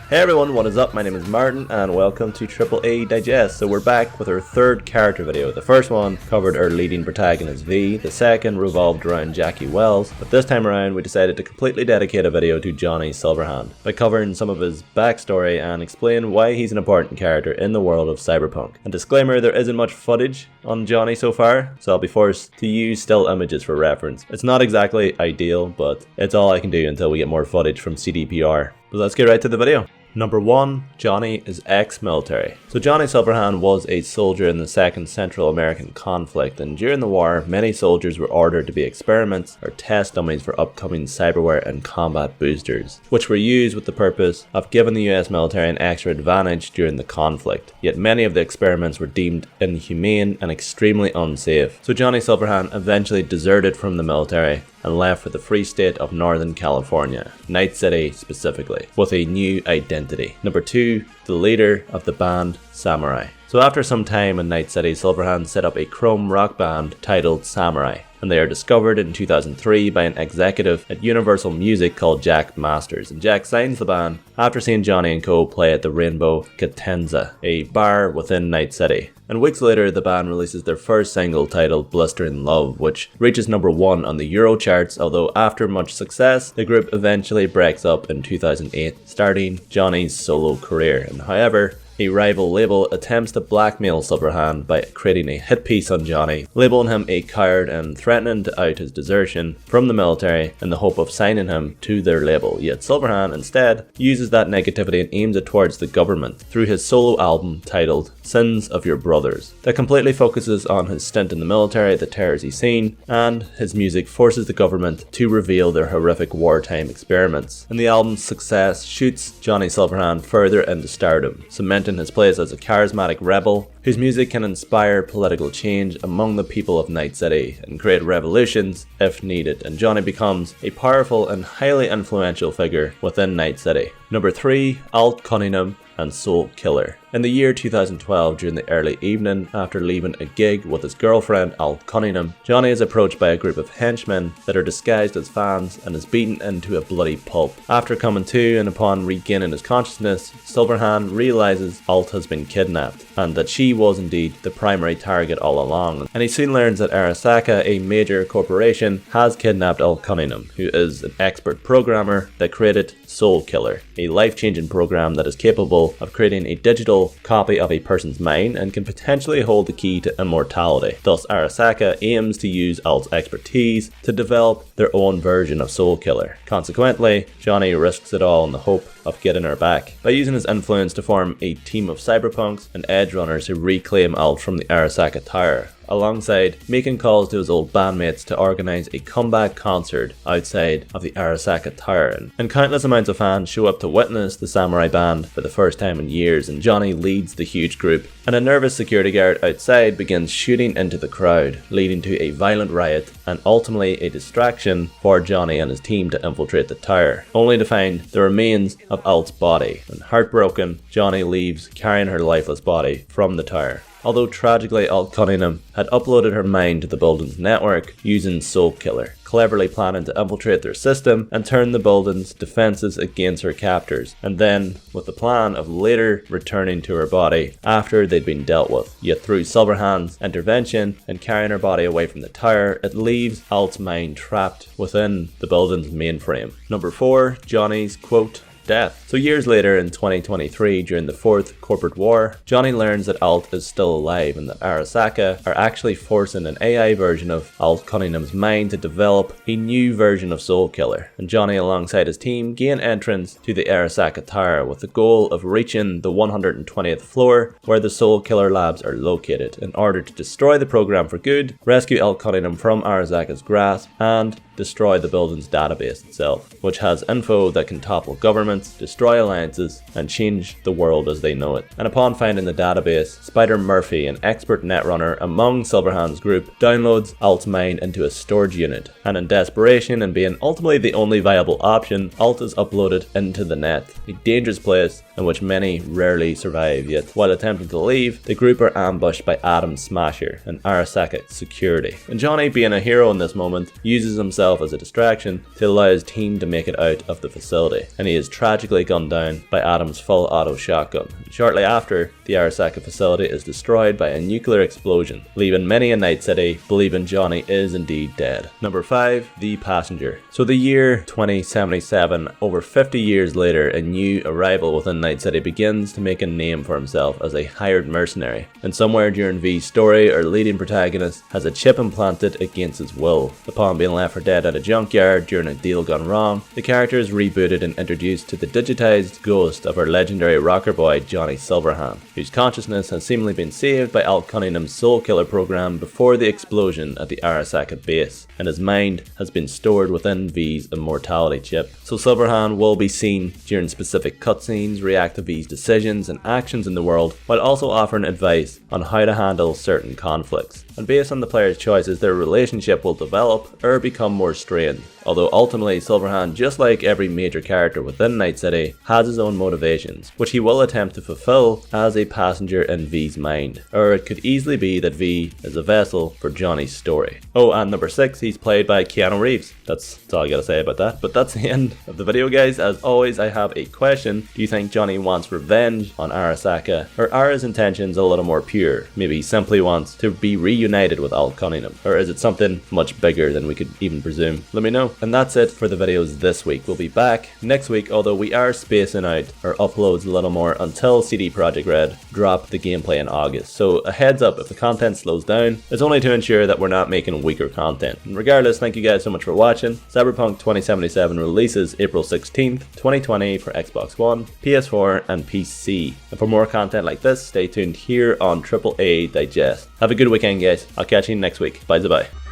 Hey everyone, what is up? My name is Martin and welcome to TripleADigest. So we're back with our third character video. The first one covered our leading protagonist V, the second revolved around Jackie Wells, but this time around we decided to completely dedicate a video to Johnny Silverhand by covering some of his backstory and explain why he's an important character in the world of Cyberpunk. And disclaimer, there isn't much footage on Johnny so far, so I'll be forced to use still images for reference. It's not exactly ideal, but it's all I can do until we get more footage from CDPR. But let's get right to the video. Number 1. Johnny is ex-military. So Johnny Silverhand was a soldier in the Second Central American conflict, and during the war, many soldiers were ordered to be experiments or test dummies for upcoming cyberware and combat boosters, which were used with the purpose of giving the US military an extra advantage during the conflict. Yet many of the experiments were deemed inhumane and extremely unsafe. So Johnny Silverhand eventually deserted from the military and left for the free state of Northern California, Night City specifically, with a new identity. Number 2, the leader of the band Samurai. So after some time in Night City, Silverhand set up a chrome rock band titled Samurai, and they are discovered in 2003 by an executive at Universal Music called Jack Masters, and Jack signs the band after seeing Johnny and co play at the Rainbow Cadenza, a bar within Night City. And weeks later, the band releases their first single titled Blistering Love, which reaches number 1 on the EUROCHARTS, although after much success, the group eventually breaks up in 2008, starting Johnny's solo career. And however, a rival label attempts to blackmail Silverhand by creating a hit piece on Johnny, labeling him a coward and threatening to out his desertion from the military in the hope of signing him to their label. Yet Silverhand instead uses that negativity and aims it towards the government through his solo album titled Sins of Your Brothers, that completely focuses on his stint in the military, the terrors he's seen, and his music forces the government to reveal their horrific wartime experiments. And the album's success shoots Johnny Silverhand further into stardom, cementing his place as a charismatic rebel whose music can inspire political change among the people of Night City and create revolutions if needed, and Johnny becomes a powerful and highly influential figure within Night City. Number 3. Alt Cunningham and Soulkiller. In the year 2012, during the early evening, after leaving a gig with his girlfriend Alt Cunningham, Johnny is approached by a group of henchmen that are disguised as fans and is beaten into a bloody pulp. After coming to and upon regaining his consciousness, Silverhand realizes Alt has been kidnapped and that she was indeed the primary target all along, and he soon learns that ARASAKA, a major corporation, has kidnapped Alt Cunningham, who is an expert programmer that created Soulkiller, a life-changing program that is capable of creating a digital copy of a person's mind and can potentially hold the key to immortality. Thus, ARASAKA aims to use Alt's expertise to develop their own version of Soulkiller. Consequently, Johnny risks it all in the hope of getting her back by using his influence to form a team of cyberpunks and edge runners who reclaim Alt from the ARASAKA Tower, alongside making calls to his old bandmates to organise a comeback concert outside of the ARASAKA Tower. And countless amounts of fans show up to witness the Samurai band for the first time in years, and Johnny leads the huge group, and a nervous security guard outside begins shooting into the crowd, leading to a violent riot and ultimately a distraction for Johnny and his team to infiltrate the tower, only to find the remains of Alt's body. And heartbroken, Johnny leaves carrying her lifeless body from the tower. Although tragically, Alt Cunningham had uploaded her mind to the building's network using Soulkiller, cleverly planning to infiltrate their system and turn the building's defenses against her captors, and then with the plan of later returning to her body after they'd been dealt with. Yet through Silverhand's intervention and carrying her body away from the tower, it leaves Alt's mind trapped within the building's mainframe. Number 4. Johnny's quote, death. So years later in 2023, during the 4th Corporate War, Johnny learns that Alt is still alive and that ARASAKA are actually forcing an AI version of Alt Cunningham's mind to develop a new version of Soulkiller, and Johnny alongside his team gain entrance to the ARASAKA Tower with the goal of reaching the 120th floor where the Soulkiller labs are located in order to destroy the program for good, rescue Alt Cunningham from ARASAKA's grasp, and destroy the building's database itself, which has info that can topple governments, destroy alliances, and change the world as they know it. And upon finding the database, Spider Murphy, an expert netrunner among Silverhand's group, downloads Alt's mind into a storage unit, and in desperation and being ultimately the only viable option, Alt is uploaded into the net, a dangerous place in which many rarely survive, yet while attempting to leave, the group are ambushed by Adam's Smasher and ARASAKA security. And Johnny, being a hero in this moment, uses himself as a distraction to allow his team to make it out of the facility, and he is tragically gunned down by Adam's full auto shotgun. Shortly after, the ARASAKA facility is destroyed by a nuclear explosion, leaving many in Night City believing Johnny is indeed dead. Number 5. The Passenger. So the year 2077, over 50 years later, a new arrival within Night City begins to make a name for himself as a hired mercenary, and somewhere during V's story, our leading protagonist has a chip implanted against his will. Upon being left for dead at a junkyard during a deal gone wrong, the character is rebooted and introduced to the digitized ghost of our legendary rocker boy Johnny Silverhand, whose consciousness has seemingly been saved by Alt Cunningham's Soulkiller program before the explosion at the ARASAKA base, and his mind has been stored within V's immortality chip. So Silverhand will be seen during specific cutscenes, react to V's decisions and actions in the world, while also offering advice on how to handle certain conflicts. And based on the player's choices, their relationship will develop or become more strained. Although ultimately Silverhand, just like every major character within Night City, has his own motivations, which he will attempt to fulfill as a passenger in V's mind. Or it could easily be that V is a vessel for Johnny's story. Oh, and number 6, he's played by KEANU Reeves. That's all I gotta say about that. But that's the end of the video, guys. As always, I have a question. Do you think Johnny wants revenge on ARASAKA, or are his intentions a little more pure? Maybe he simply wants to be reunited with Alt Cunningham, or is it something much bigger than we could even presume? Let me know. And that's it for the videos this week. We'll be back next week, although we are spacing out our uploads a little more until CD Projekt Red drop the gameplay in August. So a heads up, if the content slows down, it's only to ensure that we're not making weaker content. And regardless, thank you guys so much for watching. Cyberpunk 2077 releases April 16th, 2020 for Xbox One, PS4 and PC. And for more content like this, stay tuned here on AAA Digest. Have a good weekend, guys. I'll catch you next week. Bye-bye.